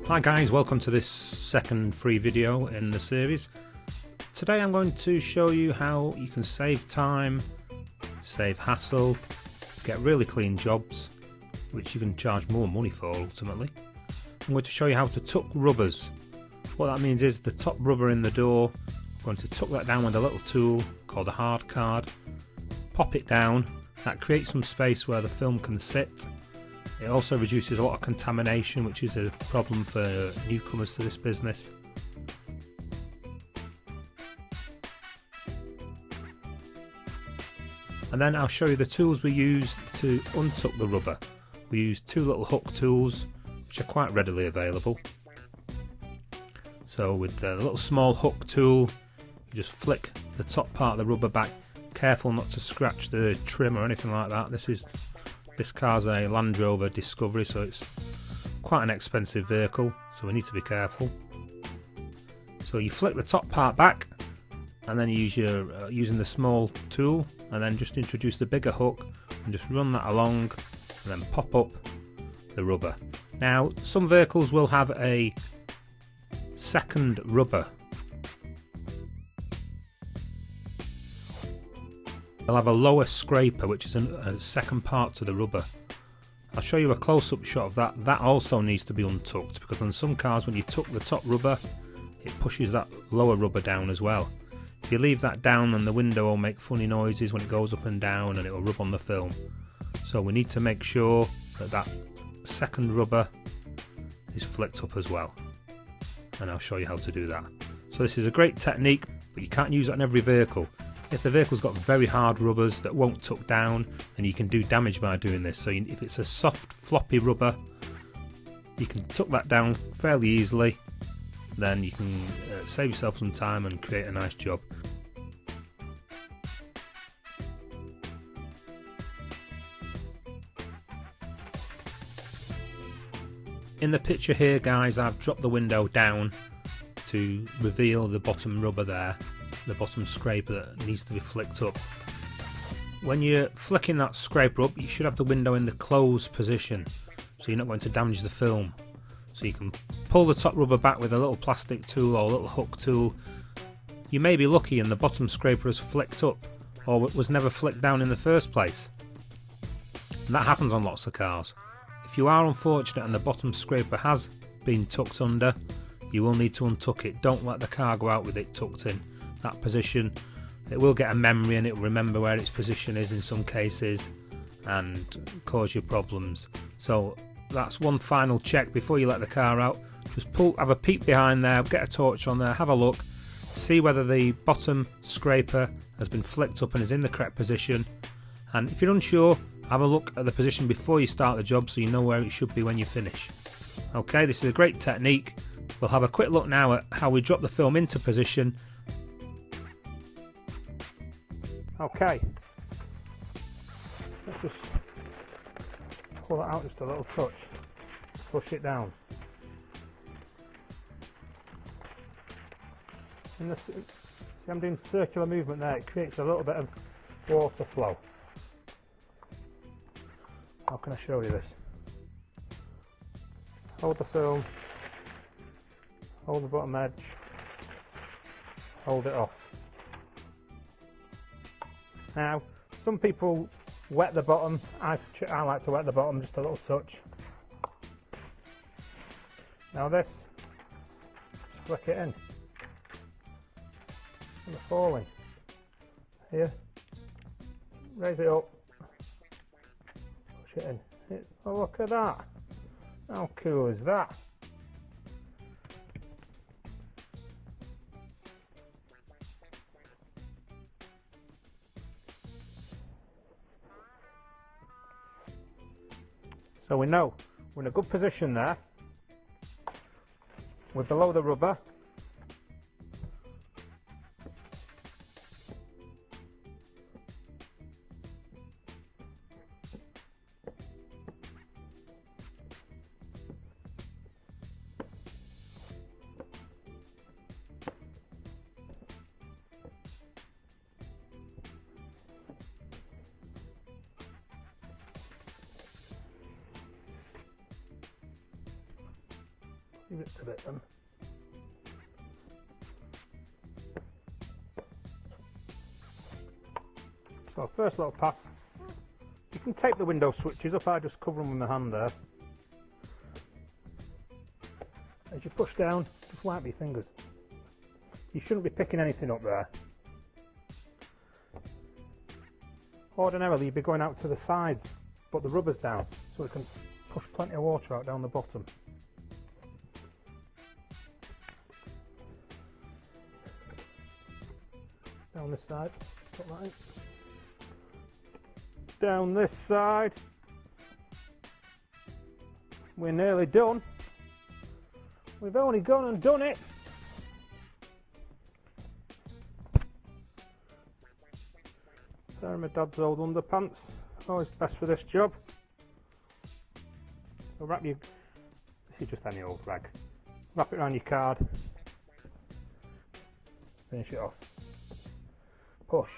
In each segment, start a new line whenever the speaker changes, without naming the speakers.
Hi guys, welcome to this second free video in the series. Today I'm going to show you how you can save time, save hassle, get really clean jobs, which you can charge more money for ultimately. I'm going to show you how to tuck rubbers. What that means is the top rubber in the door, I'm going to tuck that down with a little tool called a hard card, pop it down, that creates some space where the film can sit. It also reduces a lot of contamination, which is a problem for newcomers to this business. And then I'll show you the tools we use to untuck the rubber. We use two little hook tools, which are quite readily available. So with the little small hook tool, you just flick the top part of the rubber back. Careful not to scratch the trim or anything like that. This car's a Land Rover Discovery, so it's quite an expensive vehicle, so we need to be careful. So you flick the top part back, and then you use using the small tool, and then just introduce the bigger hook and just run that along, and then pop up the rubber. Now, some vehicles will have a second rubber. They'll have a lower scraper, which is a second part to the rubber. I'll show you a close-up shot of that. That also needs to be untucked, because on some cars when you tuck the top rubber, it pushes that lower rubber down as well. If you leave that down, then the window will make funny noises when it goes up and down, and it will rub on the film. So we need to make sure that that second rubber is flicked up as well, and I'll show you how to do that. So this is a great technique, but you can't use it on every vehicle. If the vehicle's got very hard rubbers that won't tuck down, then you can do damage by doing this. So if it's a soft floppy rubber, you can tuck that down fairly easily, then you can save yourself some time and create a nice job. In the picture here guys, I've dropped the window down to reveal the bottom rubber there, the bottom scraper that needs to be flicked up. When you're flicking that scraper up, you should have the window in the closed position, so you're not going to damage the film. So you can pull the top rubber back with a little plastic tool or a little hook tool. You may be lucky and the bottom scraper has flicked up, or it was never flicked down in the first place. And that happens on lots of cars. If you are unfortunate and the bottom scraper has been tucked under, you will need to untuck it. Don't let the car go out with it tucked in that position. It will get a memory and it will remember where its position is in some cases and cause you problems. So that's one final check before you let the car out. Just have a peek behind there, get a torch on there, have a look, see whether the bottom scraper has been flicked up and is in the correct position. And if you're unsure, have a look at the position before you start the job so you know where it should be when you finish. Okay, this is a great technique. We'll have a quick look now at how we drop the film into position. Okay, let's just pull it out just a little touch, push it down. See, I'm doing circular movement there, it creates a little bit of water flow. How can I show you this? Hold the film, hold the bottom edge, hold it off. Now, some people wet the bottom. I like to wet the bottom just a little touch. Now this, just flick it in. And the falling. Here, raise it up, push it in. Oh, look at that! How cool is that? So we know we're in a good position there. We're below the rubber. Give it a bit then. So first little pass. You can tape the window switches up, I just cover them with my hand there. As you push down, just wipe your fingers. You shouldn't be picking anything up there. Ordinarily you'd be going out to the sides, but the rubber's down, so it can push plenty of water out down the bottom. Down this side, put that in. Down this side. We're nearly done. We've only gone and done it. There are my dad's old underpants. Always best for this job. So wrap your, this is just any old rag. Wrap it around your card. Finish it off. Push.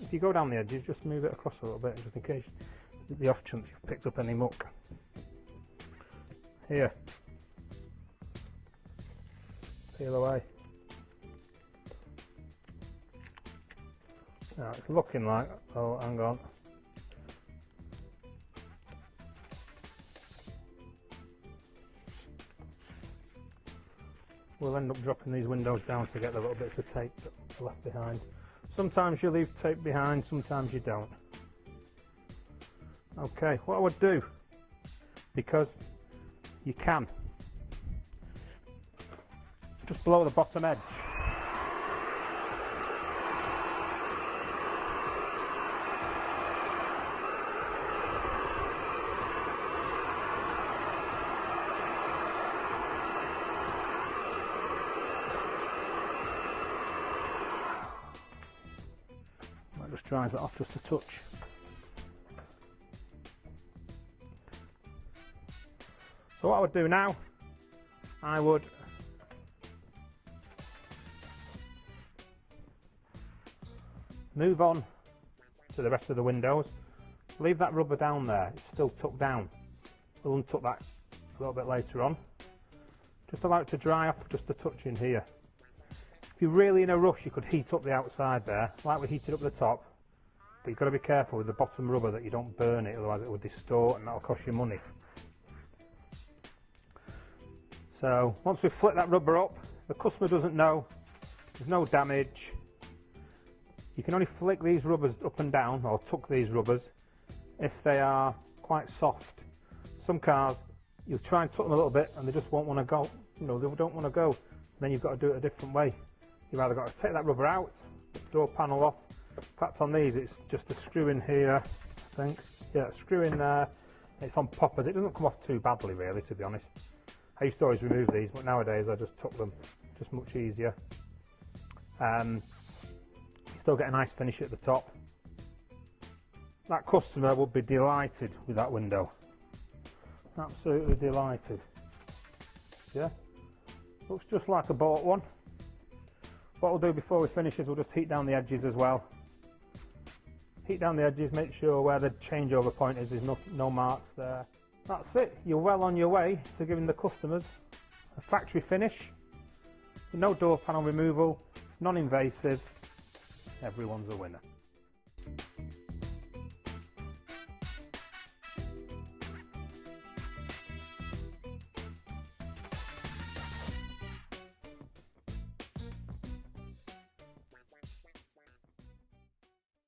If you go down the edges, just move it across a little bit, just in case the off chance you've picked up any muck. Here. Peel away. Now it's looking like, oh hang on. We'll end up dropping these windows down to get the little bits of tape that are left behind. Sometimes you leave tape behind, sometimes you don't. Okay, what I would do, because you can, just blow the bottom edge. That just dries it off just a touch. So what I would do now, I would move on to the rest of the windows. Leave that rubber down there, it's still tucked down. We'll untuck that a little bit later on. Just allow it to dry off just a touch in here. If you're really in a rush, you could heat up the outside there, like we heated up the top. But you've got to be careful with the bottom rubber that you don't burn it, otherwise it will distort and that'll cost you money. So once we've flipped that rubber up, the customer doesn't know, there's no damage. You can only flick these rubbers up and down, or tuck these rubbers, if they are quite soft. Some cars, you'll try and tuck them a little bit and they just won't want to go. You know, they don't want to go. Then you've got to do it a different way. You've either got to take that rubber out, door panel off. In fact, on these it's just a screw in here, I think. Yeah, a screw in there. It's on poppers. It doesn't come off too badly really, to be honest. I used to always remove these, but nowadays I just tuck them, just much easier. You still get a nice finish at the top. That customer would be delighted with that window. Absolutely delighted. Yeah, looks just like I bought one. What we'll do before we finish is we'll just heat down the edges as well. Heat down the edges, make sure where the changeover point is, there's no marks there. That's it, you're well on your way to giving the customers a factory finish. No door panel removal, non-invasive, everyone's a winner.